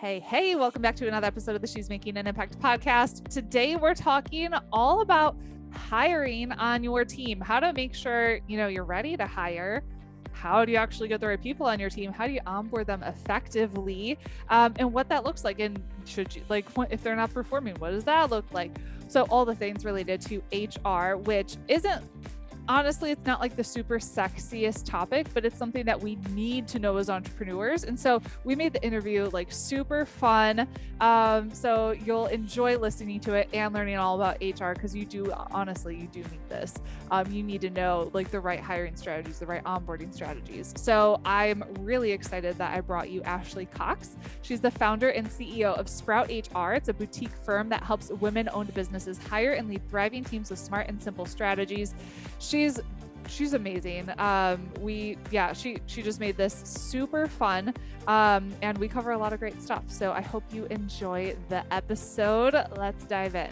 Hey, welcome back to another episode of the She's Making an Impact podcast. Today, we're talking all about hiring on your team, how to make sure, you're ready to hire. How do you actually get the right people on your team? How do you onboard them effectively? And what that looks like. And should you, if they're not performing, what does that look like? So all the things related to HR, which isn't, honestly, it's not like the super sexiest topic, but it's something that we need to know as entrepreneurs. And so we made the interview super fun. So you'll enjoy listening to it and learning all about HR, because you do need this. You need to know the right hiring strategies, the right onboarding strategies. So I'm really excited that I brought you Ashley Cox. She's the founder and CEO of SproutHR. It's a boutique firm that helps women-owned businesses hire and lead thriving teams with smart and simple strategies. She's amazing. She just made this super fun. And we cover a lot of great stuff. So I hope you enjoy the episode. Let's dive in.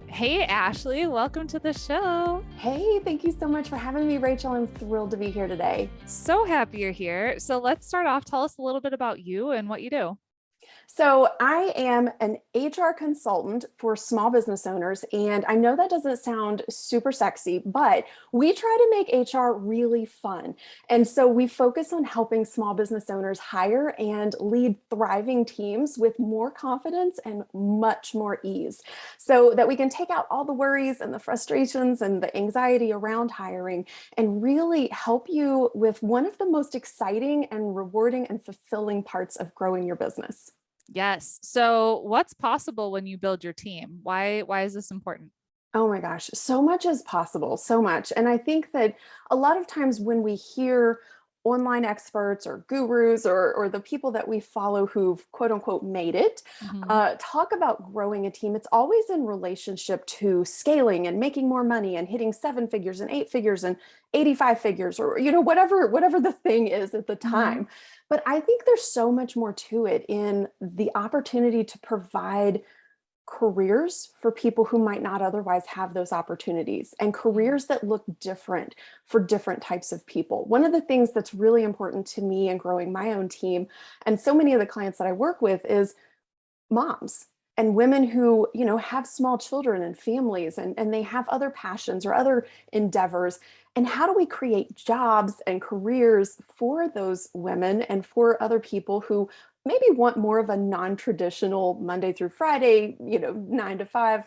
Hey, Ashley, welcome to the show. Hey, thank you so much for having me, Rachel. I'm thrilled to be here today. So happy you're here. So let's start off. Tell us a little bit about you and what you do. So I am an HR consultant for small business owners, and I know that doesn't sound super sexy, but we try to make HR really fun. And so we focus on helping small business owners hire and lead thriving teams with more confidence and much more ease, so that we can take out all the worries and the frustrations and the anxiety around hiring and really help you with one of the most exciting and rewarding and fulfilling parts of growing your business. Yes. So what's possible when you build your team? Why is this important? Oh my gosh, so much is possible, so much. And I think that a lot of times when we hear online experts or gurus or the people that we follow who've quote unquote made it, talk about growing a team, it's always in relationship to scaling and making more money and hitting 7 figures and 8 figures and 85 figures, or whatever the thing is at the time. But I think there's so much more to it in the opportunity to provide careers for people who might not otherwise have those opportunities, and careers that look different for different types of people. One of the things that's really important to me in growing my own team, and so many of the clients that I work with, is moms and women who, have small children and families, and they have other passions or other endeavors. And how do we create jobs and careers for those women and for other people who maybe want more of a non-traditional Monday through Friday, 9 to 5,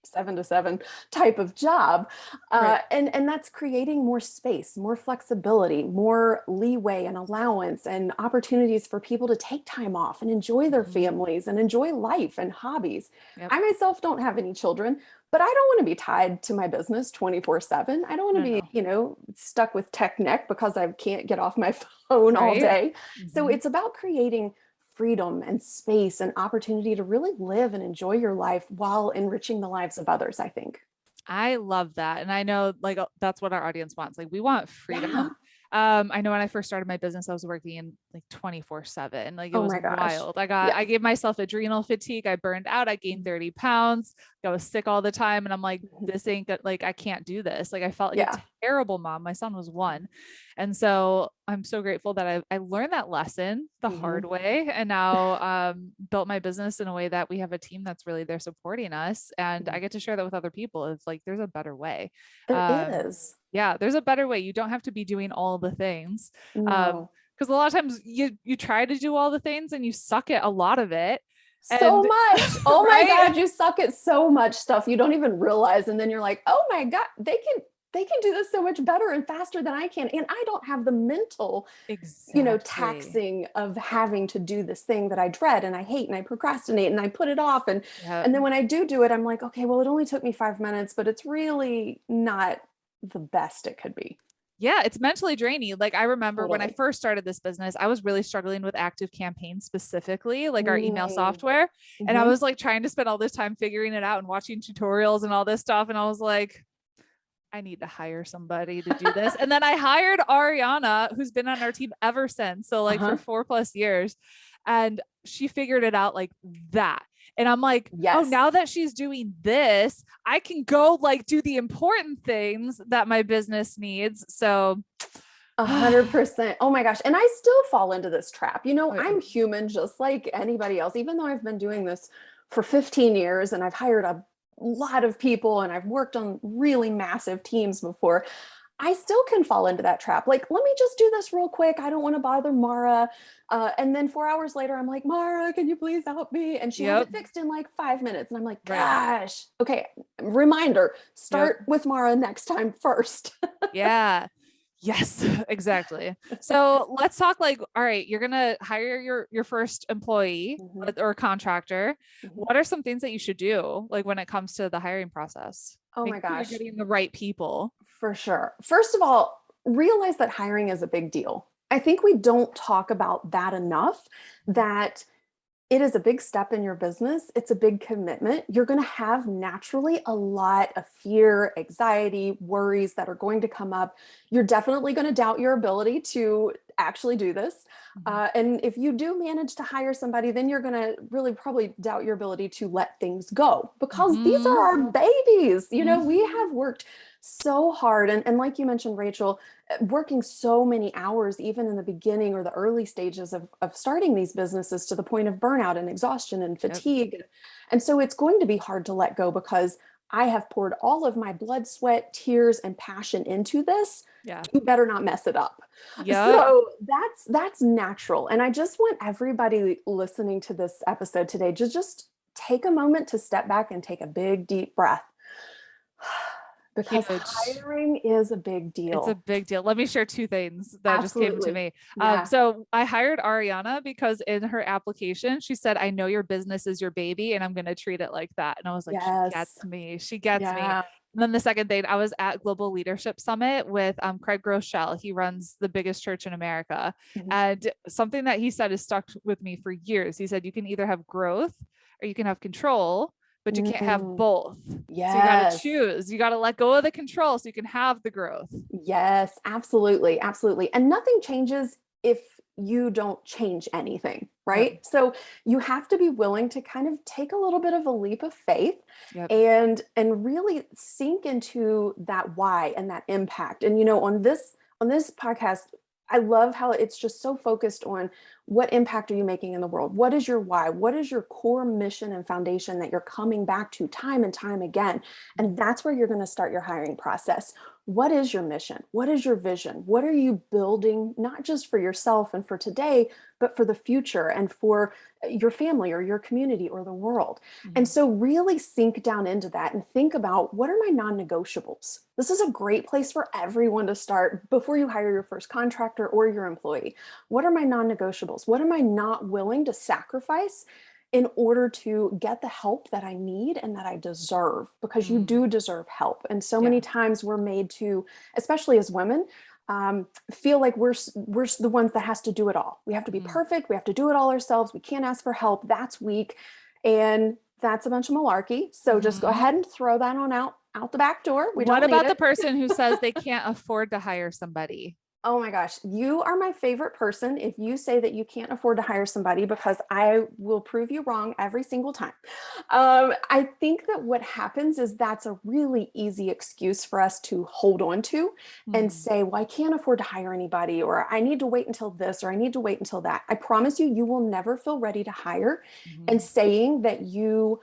7 to 7 type of job. Right. And that's creating more space, more flexibility, more leeway and allowance and opportunities for people to take time off and enjoy their families and enjoy life and hobbies. Yep. I myself don't have any children, but I don't want to be tied to my business 24/7. I don't want to be, stuck with tech neck because I can't get off my phone all day. So it's about creating freedom and space and opportunity to really live and enjoy your life while enriching the lives of others, I think. I love that. And I know that's what our audience wants. We want freedom. Yeah. I know when I first started my business, I was working 24/7. It was wild. I gave myself adrenal fatigue. I burned out. I gained 30 pounds. I was sick all the time. And I'm like, this ain't good. I can't do this. I felt like a terrible mom. My son was 1. And so I'm so grateful that I learned that lesson the hard way, and now built my business in a way that we have a team that's really there supporting us. And I get to share that with other people. It's there's a better way. There is. Yeah, there's a better way. You don't have to be doing all the things. No. Because a lot of times you try to do all the things and you suck at a lot of it. So much. Oh my God, you suck at so much stuff you don't even realize. And then you're like, oh my God, they can do this so much better and faster than I can. And I don't have the mental, taxing of having to do this thing that I dread and I hate and I procrastinate and I put it off. And then when I do it, I'm like, okay, well, it only took me 5 minutes, but it's really not the best it could be. Yeah, it's mentally draining. I remember when I first started this business, I was really struggling with ActiveCampaign specifically, our email software. And I was trying to spend all this time figuring it out and watching tutorials and all this stuff. And I was like, I need to hire somebody to do this. And then I hired Ariana, who's been on our team ever since. So for 4+ years, and she figured it out that. And I'm like, oh, now that she's doing this, I can go do the important things that my business needs. So 100%. Oh my gosh. And I still fall into this trap. Oh, yeah. I'm human just like anybody else, even though I've been doing this for 15 years and I've hired a lot of people and I've worked on really massive teams before. I still can fall into that trap. Like, let me just do this real quick. I don't want to bother Mara. And then 4 hours later, I'm like, Mara, can you please help me? And she has Yep. it fixed in like 5 minutes. And I'm like, Right. gosh, okay. Reminder, start Yep. with Mara next time first. Yeah. Yes, exactly. So let's talk like, all right, you're gonna hire your first employee Mhm, or contractor. mhm. What are some things that you should do like when it comes to the hiring process? Oh Make my sure you're gosh, getting the right people. for sure. First of all, realize that hiring is a big deal. I think we don't talk about that enough, that it is a big step in your business. It's a big commitment. You're going to have naturally a lot of fear, anxiety, worries that are going to come up. You're definitely going to doubt your ability to actually do this. Mhm. And if you do manage to hire somebody, then you're going to really probably doubt your ability to let things go, because these are Mhm. our babies. We Mhm. have worked so hard. And like you mentioned, Rachel, working so many hours, even in the beginning or the early stages of starting these businesses, to the point of burnout and exhaustion and Yep. fatigue. And so it's going to be hard to let go, because I have poured all of my blood, sweat, tears, and passion into this. Yeah. You better not mess it up. Yep. So that's natural. And I just want everybody listening to this episode today to just take a moment to step back and take a big, deep breath. Because Huge. hiring is a big It's a deal. big deal. Let me share two things that just came to Absolutely. me. Yeah. So I hired Ariana because in her application, she said, I know your business is your baby and I'm going to treat it like that. And I was like, she Yes. gets me. She gets me. Yeah. And then the second thing, I was at Global Leadership Summit with Craig Groeschel. He runs the biggest church in America. Mhm. And something that he said has stuck with me for years. He said, you can either have growth or you can have control, but you can't have Mm, both. So you got to yes. choose. You got to let go of the control so you can have the growth. Yes, absolutely. Absolutely. And nothing changes if you don't change anything, Yep. right? So you have to be willing to kind of take a little bit of a leap of faith Yep. and really sink into that why and that impact. And on this podcast, I love how it's just so focused on what impact are you making in the world? What is your why? What is your core mission and foundation that you're coming back to time and time again? And that's where you're going to start your hiring process. What is your mission? What is your vision? What are you building, not just for yourself and for today, but for the future and for your family or your community or the world? And Mhm. so, really sink down into that and think about, what are my non negotiables? This is a great place for everyone to start before you hire your first contractor or your employee. What are my non negotiables? What am I not willing to sacrifice in order to get the help that I need and that I deserve? Because you Mm. do deserve help. And so Yeah. many times we're made to, especially as women, feel like we're the ones that has to do it all. We have to be Mhm. perfect. We have to do it all ourselves. We can't ask for help. That's weak, and that's a bunch of malarkey. So just go Mhm. ahead and throw that on out the back door. We What don't need about the it. person who says they can't afford to hire somebody? Oh my gosh, you are my favorite person if you say that you can't afford to hire somebody, because I will prove you wrong every single time. I think that what happens is that's a really easy excuse for us to hold on to and Mhm. say, well, I can't afford to hire anybody, or I need to wait until this, or I need to wait until that. I promise you, you will never feel ready to hire. And Mhm. saying that you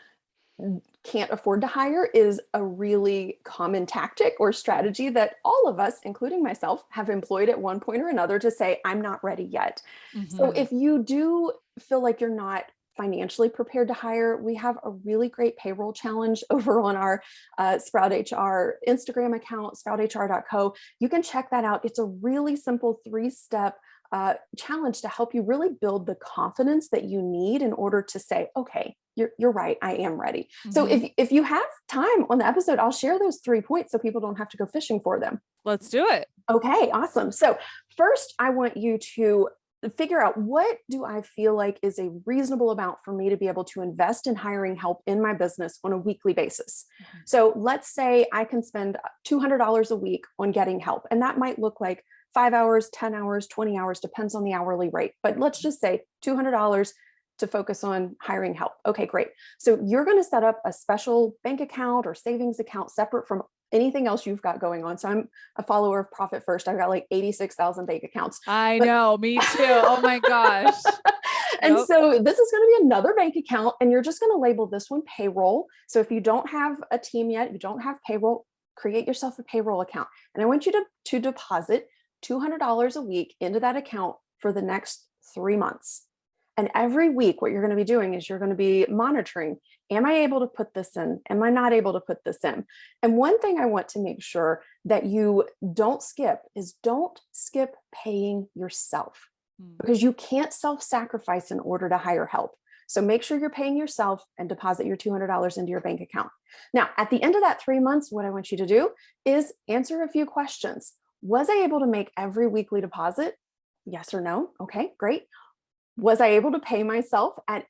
can't afford to hire is a really common tactic or Yeah. strategy that all of us, including myself, have employed at one point or another to say, I'm not ready yet. So Mhm. if you do feel like you're not financially prepared to hire, we have a really great payroll challenge over on our SproutHR Instagram account, SproutHR.co. You can check that out. It's a really simple 3-step challenge to help you really build the confidence that you need in order to say, okay, you're right, I am ready. So Mhm. if you have time on the episode, I'll share those 3 points so people don't have to go fishing for them. Let's do it. Okay, awesome. So first, I want you to figure out, what do I feel like is a reasonable amount for me to be able to invest in hiring help in my business on a weekly basis. Mhm. So let's say I can spend $200 a week on getting help, and that might look like 5 hours, 10 hours, 20 hours, depends on the hourly rate. But let's just say $200 to focus on hiring help. Okay, great. So you're going to set up a special bank account or savings account separate from anything else you've got going on. So I'm a follower of Profit First. I've got like 86,000 bank accounts. I know, me too. Oh my gosh. And Yep. so this is going to be another bank account, and you're just going to label this one payroll. So if you don't have a team yet, you don't have payroll, create yourself a payroll account. And I want you to deposit $200 a week into that account for the next 3 months. And every week, what you're going to be doing is you're going to be monitoring, am I able to put this in? Am I not able to put this in? And one thing I want to make sure that you don't skip is don't skip paying yourself, because you can't self-sacrifice in order to hire help. So make sure you're paying yourself and deposit your $200 into your bank account. Now, at the end of that 3 months, what I want you to do is answer a few questions. Was I able to make every weekly deposit? Yes or no? Okay, great. Was I able to pay myself at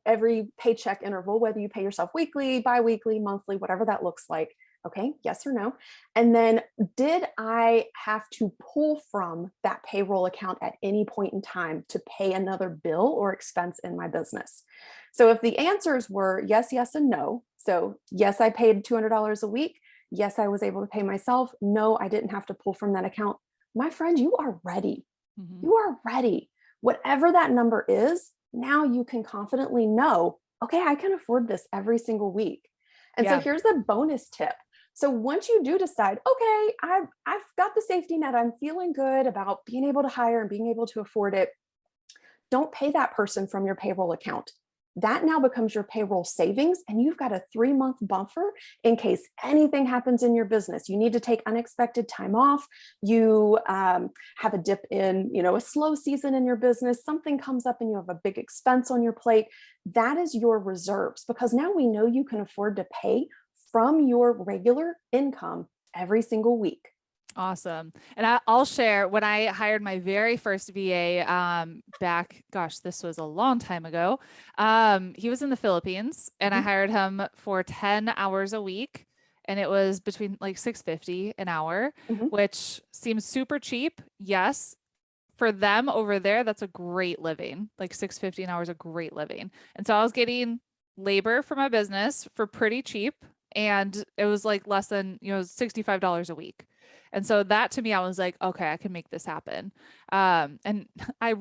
every paycheck interval, whether you pay yourself weekly, biweekly, monthly, whatever that looks like? Okay, yes or no? And then did I have to pull from that payroll account at any point in time to pay another bill or expense in my business? So if the answers were yes, yes, and no, so yes, I paid $200 a week. Yes, I was able to pay myself. No, I didn't have to pull from that account. My friend, you are ready. You are ready. Whatever that number is, now you can confidently know, okay, I can afford this every single week. And so here's the bonus tip. So once you do decide, okay, I've got the safety net, I'm feeling good about being able to hire and being able to afford it, don't pay that person from your payroll account. That now becomes your payroll savings, and you've got a 3-month buffer in case anything happens in your business. You need to take unexpected time off. You have a dip in, a slow season in your business. Something comes up and you have a big expense on your plate. That is your reserves, because now we know you can afford to pay from your regular income every single week. Awesome. And I'll share, when I hired my very first VA back, this was a long time ago. He was in the Philippines, and I hired him for 10 hours a week, and it was between like $6.50 an hour, which seems super cheap. Yes. For them over there, that's a great living. Like $6.50 an hour is a great living. And so I was getting labor for my business for pretty cheap. And it was like less than, $65 a week. And so that, to me, I was like, okay, I can make this happen. And I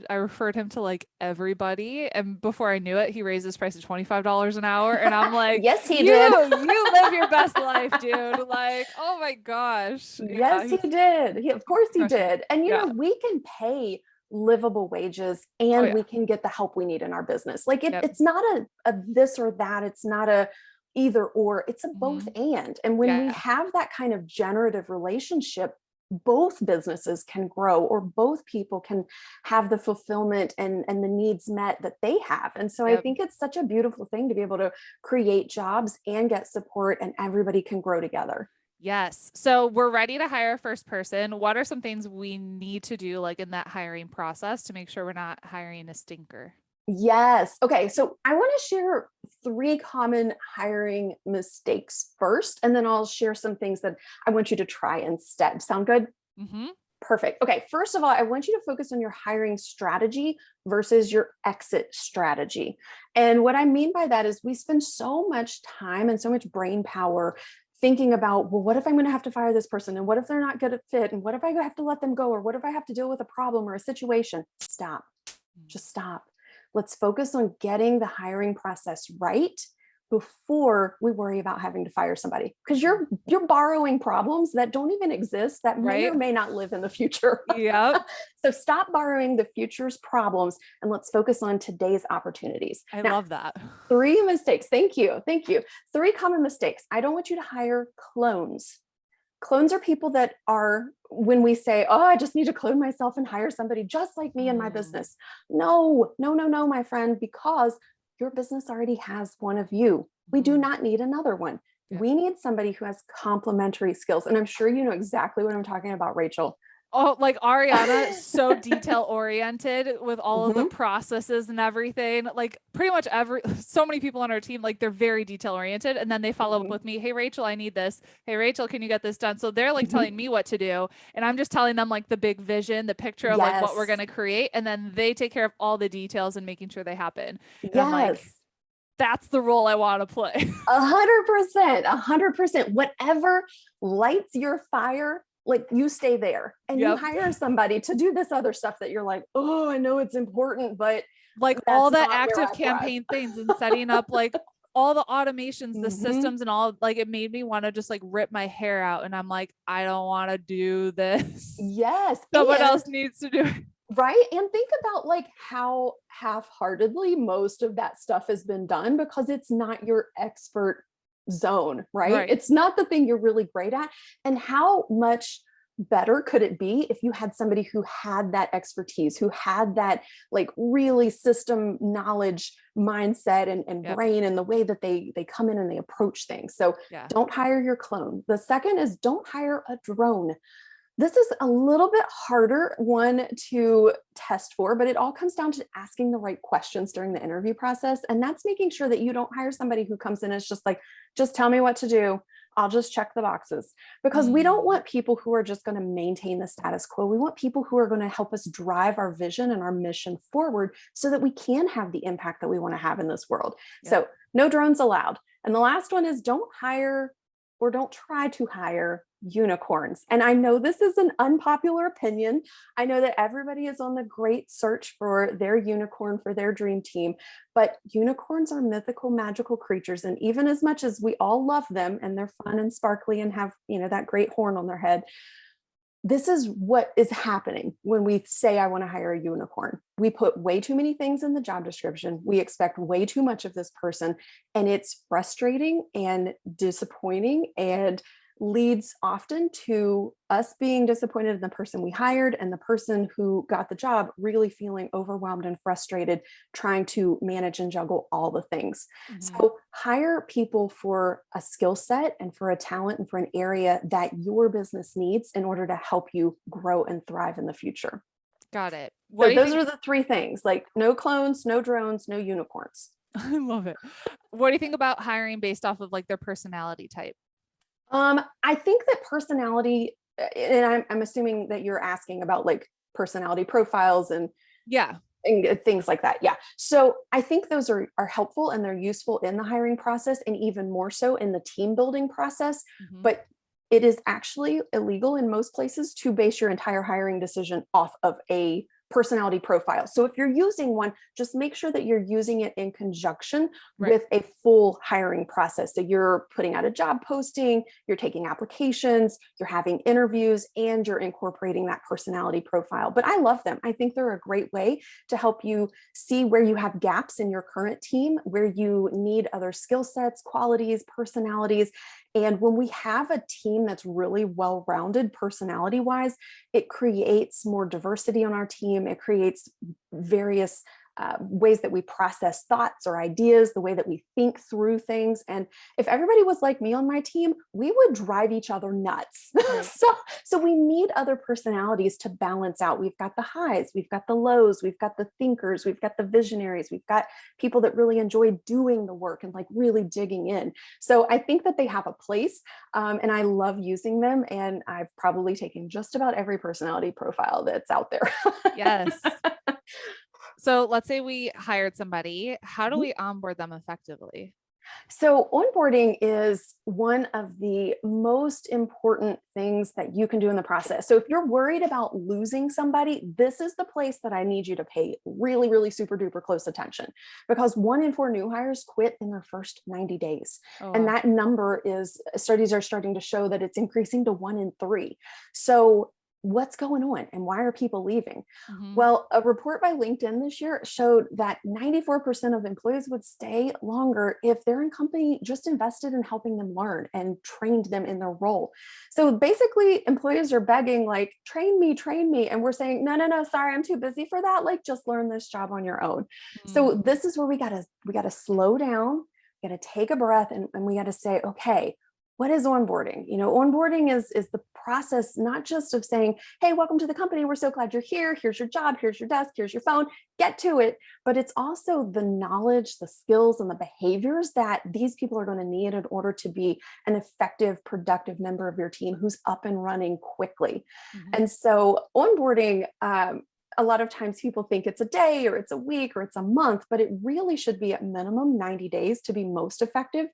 referred him to like everybody. And before I knew it, he raised his price to $25 an hour. And I'm like, yes, he did. You live your best life, dude. Like, oh my gosh. Yes, he did. Of course he did. And, we can pay livable wages, and we can get the help we need in our business. Like it's not a this or that. It's not a either or, it's a both and when we have that kind of generative relationship, both businesses can grow, or both people can have the fulfillment and the needs met that they have. And so I think it's such a beautiful thing to be able to create jobs and get support, and everybody can grow together. Yes. So we're ready to hire a first person. What are some things we need to do, like in that hiring process, to make sure we're not hiring a stinker? Yes. Okay. So I want to share 3 common hiring mistakes first, and then I'll share some things that I want you to try instead. Sound good? Perfect. Okay. First of all, I want you to focus on your hiring strategy versus your exit strategy. And what I mean by that is we spend so much time and so much brain power thinking about, well, what if I'm going to have to fire this person? And what if they're not good at fit? And what if I have to let them go? Or what if I have to deal with a problem or a situation? Stop. Just stop. Let's focus on getting the hiring process right before we worry about having to fire somebody, because you're borrowing problems that don't even exist, that may or may not live in the future. So stop borrowing the future's problems, and let's focus on today's opportunities. I love that. 3 mistakes. Thank you. 3 common mistakes. I don't want you to hire clones. Clones are people that are, when we say, oh, I just need to clone myself and hire somebody just like me in my business. No, my friend, because your business already has one of you. We do not need another one. We need somebody who has complementary skills. And I'm sure you know exactly what I'm talking about, Rachel. Oh, like Ariana, so detail oriented with all of the processes and everything. Like pretty much so many people on our team, like they're very detail oriented. And then they follow up with me. Hey, Rachel, I need this. Hey, Rachel, can you get this done? So they're like telling me what to do. And I'm just telling them like the big vision, the picture of like what we're going to create. And then they take care of all the details and making sure they happen. And I'm like, that's the role I want to play. 100%. Whatever lights your fire, like you stay there and you hire somebody to do this other stuff that you're like, oh, I know it's important, but like all the active campaign things and setting up like all the automations, the systems and all, like it made me want to just like rip my hair out. And I'm like, I don't want to do this. Yes. Someone else needs to do it. Right. And think about like how half-heartedly most of that stuff has been done because it's not your expert zone, right? It's not the thing you're really great at. And how much better could it be if you had somebody who had that expertise, who had that like really system knowledge mindset and brain and the way that they come in and they approach things. So don't hire your clone. The second is don't hire a drone. This is a little bit harder one to test for, but it all comes down to asking the right questions during the interview process. And that's making sure that you don't hire somebody who comes in and is just like, just tell me what to do. I'll just check the boxes, because we don't want people who are just going to maintain the status quo. We want people who are going to help us drive our vision and our mission forward so that we can have the impact that we want to have in this world. So no drones allowed. And the last one is don't hire or don't try to hire unicorns. And I know this is an unpopular opinion. I know that everybody is on the great search for their unicorn, for their dream team, but unicorns are mythical, magical creatures. And even as much as we all love them and they're fun and sparkly and have, that great horn on their head, this is what is happening when we say, I want to hire a unicorn. We put way too many things in the job description. We expect way too much of this person, and it's frustrating and disappointing and leads often to us being disappointed in the person we hired and the person who got the job really feeling overwhelmed and frustrated trying to manage and juggle all the things. So hire people for a skill set and for a talent and for an area that your business needs in order to help you grow and thrive in the future. Got it. So those are the three things, like no clones, no drones, no unicorns. I love it. What do you think about hiring based off of like their personality type? I think that personality, and I'm assuming that you're asking about like personality profiles and things like that. Yeah. So I think those are helpful and they're useful in the hiring process and even more so in the team building process. But it is actually illegal in most places to base your entire hiring decision off of a personality profile. So if you're using one, just make sure that you're using it in conjunction with a full hiring process. So you're putting out a job posting, you're taking applications, you're having interviews, and you're incorporating that personality profile. But I love them. I think they're a great way to help you see where you have gaps in your current team, where you need other skill sets, qualities, personalities. And when we have a team that's really well-rounded personality-wise, it creates more diversity on our team. It creates various ways that we process thoughts or ideas, the way that we think through things. And if everybody was like me on my team, we would drive each other nuts. So we need other personalities to balance out. We've got the highs, we've got the lows, we've got the thinkers, we've got the visionaries, we've got people that really enjoy doing the work and like really digging in. So I think that they have a place, and I love using them. And I've probably taken just about every personality profile that's out there. Yes. So let's say we hired somebody. How do we onboard them effectively? So onboarding is one of the most important things that you can do in the process. So if you're worried about losing somebody, this is the place that I need you to pay really, really super duper close attention, because 1 in 4 new hires quit in their first 90 days. And that number studies are starting to show that it's increasing to 1 in 3. So what's going on and why are people leaving? Well, a report by LinkedIn this year showed that 94% of employees would stay longer if their company just invested in helping them learn and trained them in their role. So basically employees are begging like, train me. And we're saying, no, sorry, I'm too busy for that. Like just learn this job on your own. So this is where we gotta slow down, we gotta take a breath, and we gotta say, okay, what is onboarding? Onboarding is the process, not just of saying, hey, welcome to the company. We're so glad you're here. Here's your job. Here's your desk. Here's your phone. Get to it. But it's also the knowledge, the skills, and the behaviors that these people are going to need in order to be an effective, productive member of your team who's up and running quickly. And so onboarding, a lot of times people think it's a day or it's a week or it's a month, but it really should be at minimum 90 days to be most effective.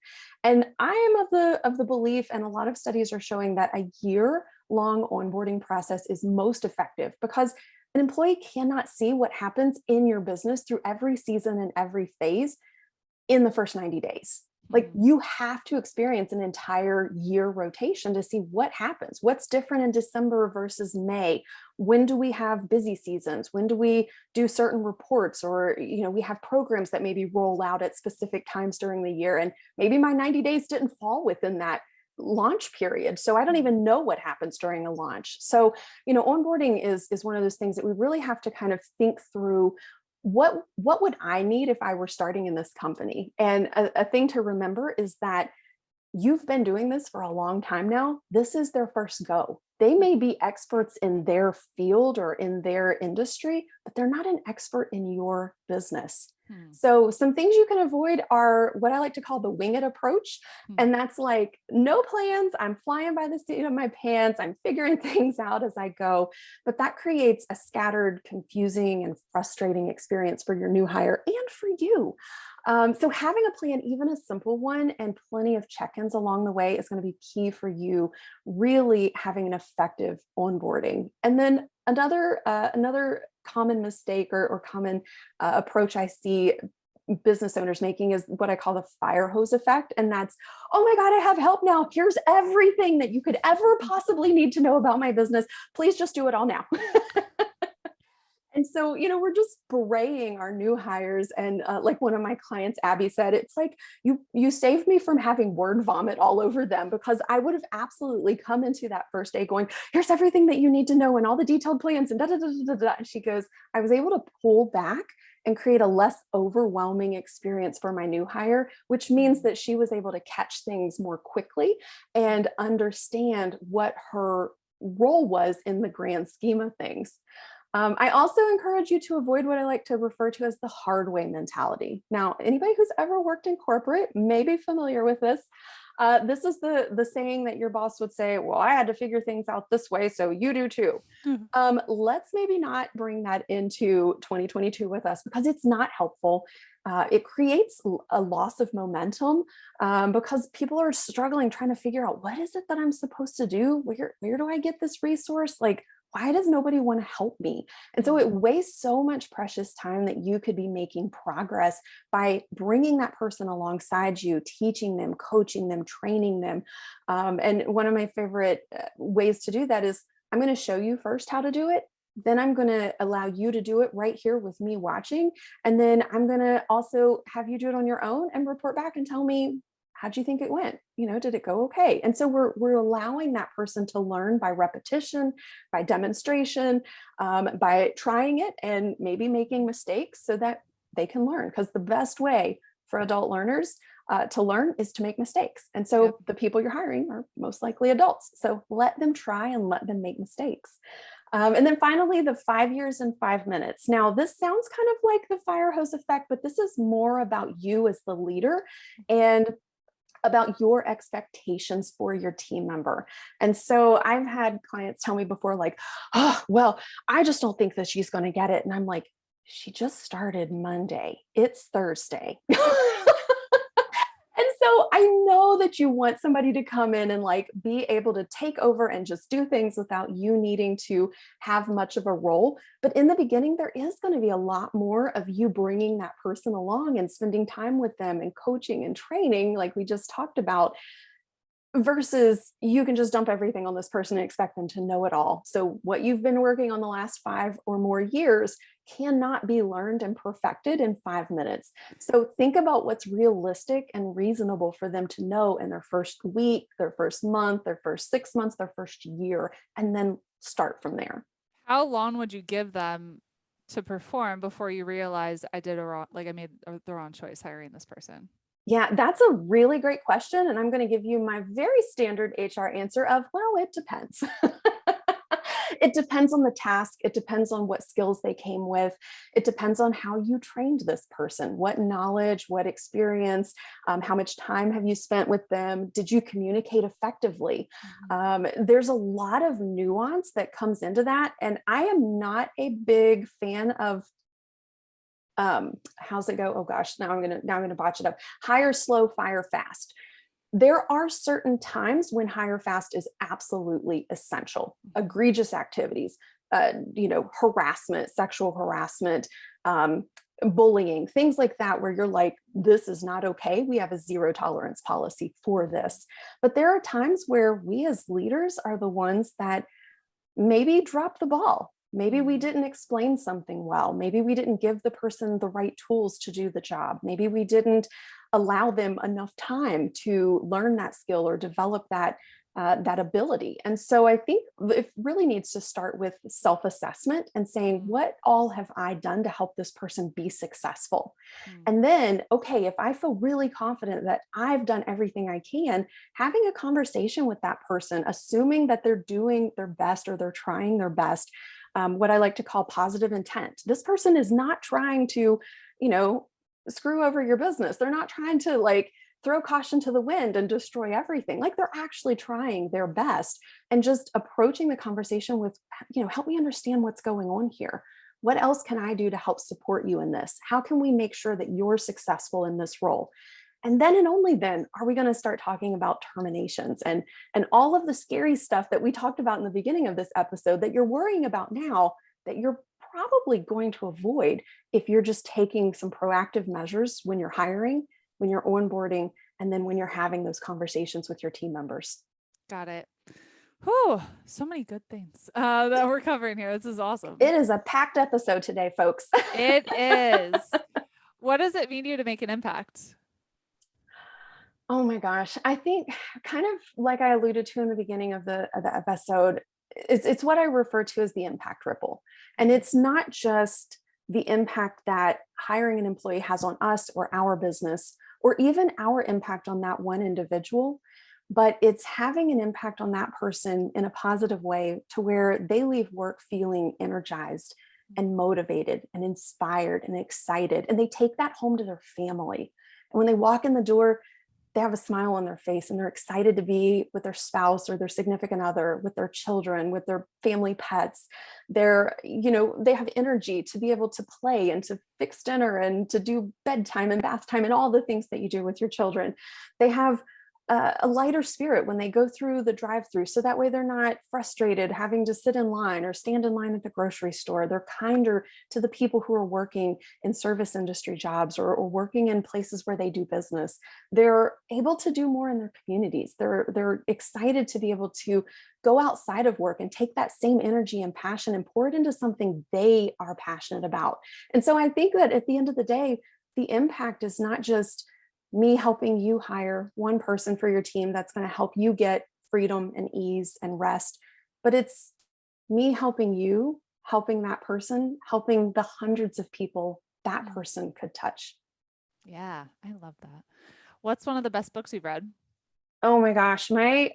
And I am of the belief, and a lot of studies are showing that a year-long onboarding process is most effective because an employee cannot see what happens in your business through every season and every phase in the first 90 days. Like you have to experience an entire year rotation to see what happens. What's different in December versus May? When do we have busy seasons? When do we do certain reports? Or, we have programs that maybe roll out at specific times during the year. And maybe my 90 days didn't fall within that launch period. So I don't even know what happens during a launch. So, onboarding is one of those things that we really have to kind of think through. What would I need if I were starting in this company? And a thing to remember is that you've been doing this for a long time now. This is their first go. They may be experts in their field or in their industry, but they're not an expert in your business. So some things you can avoid are what I like to call the wing it approach. And that's like no plans. I'm flying by the seat of my pants. I'm figuring things out as I go. But that creates a scattered, confusing, and frustrating experience for your new hire and for you. So having a plan, even a simple one, and plenty of check-ins along the way is going to be key for you really having an effective onboarding. And then another common mistake or common approach I see business owners making is what I call the fire hose effect. And that's, oh my God, I have help now. Here's everything that you could ever possibly need to know about my business. Please just do it all now. And so, we're just beraying our new hires. And like one of my clients, Abby, said, it's like, you saved me from having word vomit all over them, because I would have absolutely come into that first day going, here's everything that you need to know and all the detailed plans and da da da da da. And she goes, I was able to pull back and create a less overwhelming experience for my new hire, which means that she was able to catch things more quickly and understand what her role was in the grand scheme of things. I also encourage you to avoid what I like to refer to as the hard way mentality. Now, anybody who's ever worked in corporate may be familiar with this. This is the saying that your boss would say, well, I had to figure things out this way, so you do too. Let's maybe not bring that into 2022 with us, because it's not helpful. It creates a loss of momentum because people are struggling trying to figure out, what is it that I'm supposed to do? Where do I get this resource? Like, why does nobody want to help me? And so it wastes so much precious time that you could be making progress by bringing that person alongside you, teaching them, coaching them, training them. And one of my favorite ways to do that is, I'm going to show you first how to do it. Then I'm going to allow you to do it right here with me watching. And then I'm going to also have you do it on your own and report back and tell me, how'd you think it went? Did it go okay? And so we're allowing that person to learn by repetition, by demonstration, by trying it and maybe making mistakes so that they can learn. Because the best way for adult learners to learn is to make mistakes. And so the people you're hiring are most likely adults. So let them try and let them make mistakes. And then finally, the 5 years in 5 minutes. Now, this sounds kind of like the fire hose effect, but this is more about you as the leader and about your expectations for your team member. And so I've had clients tell me before, like, oh, well, I just don't think that she's going to get it. And I'm like, she just started Monday. It's Thursday. And so I know that you want somebody to come in and like be able to take over and just do things without you needing to have much of a role. But in the beginning, there is going to be a lot more of you bringing that person along and spending time with them and coaching and training, like we just talked about, versus you can just dump everything on this person and expect them to know it all. So what you've been working on the last 5 or more years cannot be learned and perfected in 5 minutes. So think about what's realistic and reasonable for them to know in their first week, their first month, their first 6 months, their first year, and then start from there. How long would you give them to perform before you realize I made the wrong choice hiring this person? Yeah, that's a really great question. And I'm going to give you my very standard HR answer of, well, it depends. It depends on the task. It depends on what skills they came with. It depends on how you trained this person, what knowledge, what experience, how much time have you spent with them? Did you communicate effectively? There's a lot of nuance that comes into that. And I am not a big fan of how's it go? Oh gosh, now I'm gonna botch it up. Hire slow, fire fast. There are certain times when hire fast is absolutely essential. Egregious activities, harassment, sexual harassment, bullying, things like that, where you're like, this is not okay. We have a zero tolerance policy for this. But there are times where we as leaders are the ones that maybe drop the ball. Maybe we didn't explain something well. Maybe we didn't give the person the right tools to do the job. Maybe we didn't allow them enough time to learn that skill or develop that ability. And so I think it really needs to start with self-assessment and saying, what all have I done to help this person be successful? And then, okay, if I feel really confident that I've done everything I can, having a conversation with that person, assuming that they're doing their best or they're trying their best, what I like to call positive intent. This person is not trying to, screw over your business. They're not trying to throw caution to the wind and destroy everything. They're actually trying their best, and just approaching the conversation with, help me understand what's going on here. What else can I do to help support you in this? How can we make sure that you're successful in this role? And then and only then are we going to start talking about terminations and all of the scary stuff that we talked about in the beginning of this episode that you're worrying about now, that you're probably going to avoid if you're just taking some proactive measures when you're hiring, when you're onboarding, and then when you're having those conversations with your team members. Got it. Whew, so many good things that we're covering here. This is awesome. It is a packed episode today, folks. It is. What does it mean to you to make an impact? Oh my gosh. I think, kind of like I alluded to in the beginning of the episode, it's what I refer to as the impact ripple. And it's not just the impact that hiring an employee has on us or our business, or even our impact on that one individual, but it's having an impact on that person in a positive way to where they leave work feeling energized and motivated and inspired and excited. And they take that home to their family. And when they walk in the door, they have a smile on their face and they're excited to be with their spouse or their significant other, with their children, with their family pets. They have energy to be able to play and to fix dinner and to do bedtime and bath time and all the things that you do with your children. They have a lighter spirit when they go through the drive-through. So that way they're not frustrated having to sit in line or stand in line at the grocery store. They're kinder to the people who are working in service industry jobs or working in places where they do business. They're able to do more in their communities. They're excited to be able to go outside of work and take that same energy and passion and pour it into something they are passionate about. And so I think that at the end of the day, the impact is not just me helping you hire one person for your team that's going to help you get freedom and ease and rest, but it's me helping you, helping that person, helping the hundreds of people that person could touch. Yeah, I love that. What's one of the best books you've read? Oh my gosh, I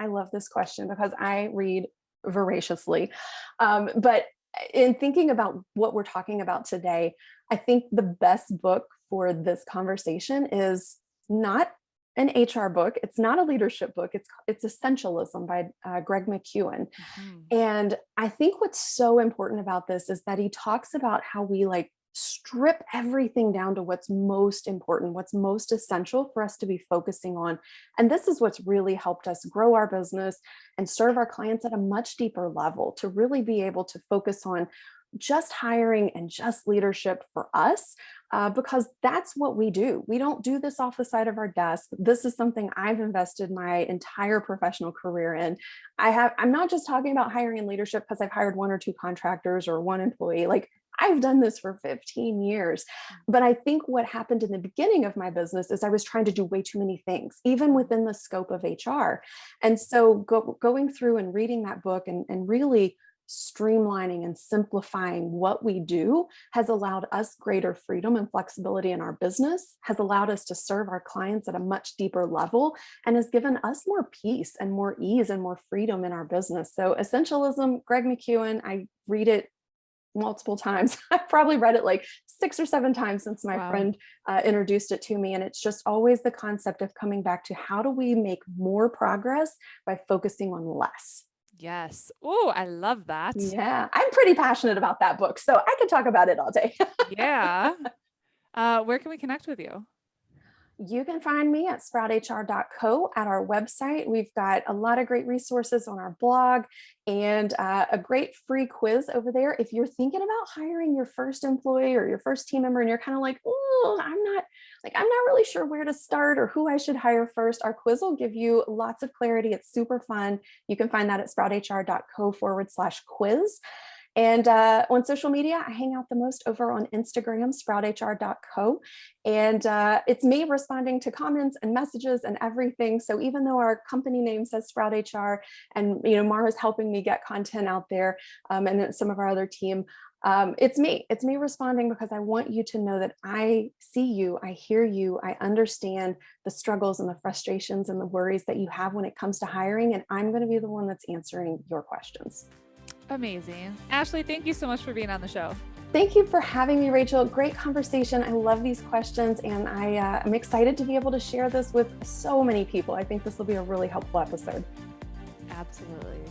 love this question because I read voraciously. But in thinking about what we're talking about today, I think the best book for this conversation is not an HR book. It's not a leadership book. It's Essentialism by Greg McKeown. And I think what's so important about this is that he talks about how we strip everything down to what's most important, what's most essential for us to be focusing on. And this is what's really helped us grow our business and serve our clients at a much deeper level, to really be able to focus on just hiring and just leadership for us, because that's what we do. We don't do this off the side of our desk. This is something I've invested my entire professional career in. I'm not just talking about hiring and leadership because I've hired one or two contractors or one employee. I've done this for 15 years. But I think what happened in the beginning of my business is I was trying to do way too many things, even within the scope of HR. And so going through and reading that book and really streamlining and simplifying what we do has allowed us greater freedom and flexibility in our business, has allowed us to serve our clients at a much deeper level, and has given us more peace and more ease and more freedom in our business. So Essentialism, Greg McKeown, I read it multiple times. I've probably read it like 6 or 7 times since my friend introduced it to me. And it's just always the concept of coming back to how do we make more progress by focusing on less. Yes. Oh, I love that. Yeah, I'm pretty passionate about that book, so I could talk about it all day. Yeah. Where can we connect with you? You can find me at SproutHR.co at our website. We've got a lot of great resources on our blog and a great free quiz over there. If you're thinking about hiring your first employee or your first team member and you're kind of like, oh, I'm not really sure where to start or who I should hire first, our quiz will give you lots of clarity. It's super fun. You can find that at SproutHR.co/quiz. And on social media, I hang out the most over on Instagram, SproutHR.co. And it's me responding to comments and messages and everything. So even though our company name says SproutHR and Mara's helping me get content out there and some of our other team, it's me responding because I want you to know that I see you, I hear you, I understand the struggles and the frustrations and the worries that you have when it comes to hiring. And I'm going to be the one that's answering your questions. Amazing. Ashley, thank you so much for being on the show. Thank you for having me, Rachel. Great conversation. I love these questions, and I'm excited to be able to share this with so many people. I think this will be a really helpful episode. Absolutely.